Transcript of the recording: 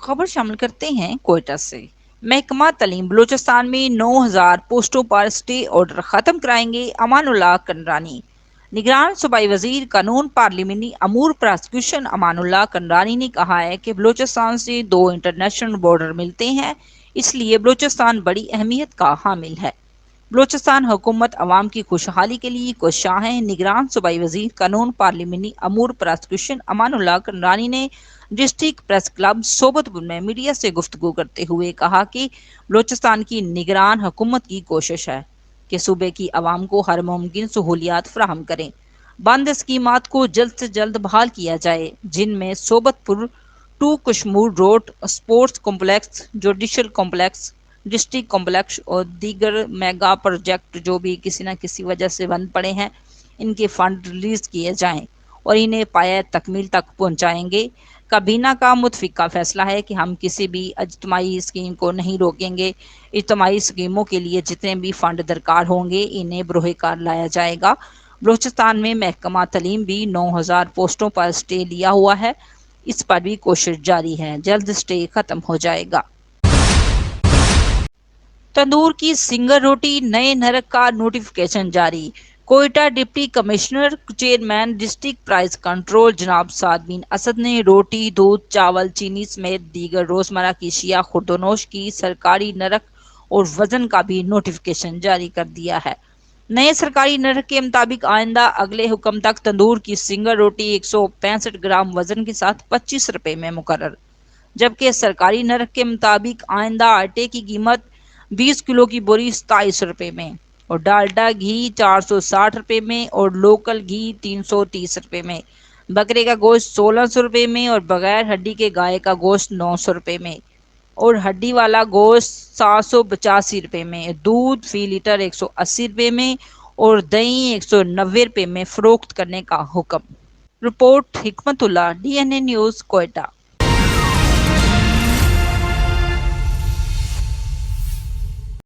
خبر شامل کرتے ہیں کوئٹہ سے۔ محکمہ تعلیم بلوچستان میں 9,000 پوسٹوں پر اسٹے آرڈر ختم کرائیں گے امان اللہ کنڈرانی۔ نگران صوبائی وزیر قانون پارلیمانی امور پراسیکیوشن امان اللہ کنڈرانی نے کہا ہے کہ بلوچستان سے 2 انٹرنیشنل بارڈر ملتے ہیں، اس لیے بلوچستان بڑی اہمیت کا حامل ہے۔ بلوچستان حکومت عوام کی خوشحالی کے لیے کوشاں ہے۔ نگران صوبائی وزیر قانون پارلیمانی امور پراسیکیوشن امان اللہ کنڈرانی نے ڈسٹرکٹ پریس کلب صوبت پور میں میڈیا سے گفتگو کرتے ہوئے کہا کہ بلوچستان کی نگران حکومت کی کوشش ہے کہ صوبے کی عوام کو ہر ممکن سہولیات فراہم کریں۔ بند اسکیمات کو جلد سے جلد بحال کیا جائے، جن میں صوبت پور 2 Kashmore road, sports complex, judicial complex, district complex اور دیگر میگا پروجیکٹ جو بھی کسی نہ کسی وجہ سے بند پڑے ہیں، ان کے فنڈ ریلیز کیے جائیں اور انہیں پایہ تکمیل تک پہنچائیں گے۔ کابینہ کا متفقہ فیصلہ ہے کہ ہم کسی بھی اجتماعی اسکیم کو نہیں روکیں گے۔ اجتماعی اسکیموں کے لیے جتنے بھی فنڈ درکار ہوں گے انہیں بروئے کار لایا جائے گا۔ بلوچستان میں محکمہ تعلیم بھی 9,000 پوسٹوں پر اسٹے لیا ہوا ہے، اس پر بھی کوشش جاری ہے، جلد اسٹے ختم ہو جائے گا۔ تندور کی سنگر روٹی نئے نرخ کا نوٹیفکیشن جاری۔ Quetta deputy commissioner chairman district price control جناب سعد بن اسد نے روٹی، دودھ، چاول، چینی سمیت دیگر روزمرہ کی اشیاء خوردونوش کی سرکاری نرخ اور وزن کا بھی نوٹیفکیشن جاری کر دیا ہے۔ نئے سرکاری نرخ کے مطابق آئندہ اگلے حکم تک تندور کی سنگر روٹی 165 گرام وزن کے ساتھ 25 روپے میں مقرر، جبکہ سرکاری نرخ کے مطابق آئندہ آٹے کی قیمت 20 کلو کی بوری 27 روپے میں اور ڈالڈا گھی 460 روپے میں اور لوکل گھی 330 روپے میں، بکرے کا گوشت 1600 روپے میں اور بغیر ہڈی کے گائے کا گوشت 900 روپے میں اور ہڈی والا گوشت 785 روپے میں، دودھ فی لیٹر 180 روپے میں اور دہی 190 روپے میں فروخت کرنے کا حکم۔ رپورٹ حکمت اللہ، DNA نیوز، کوئٹہ۔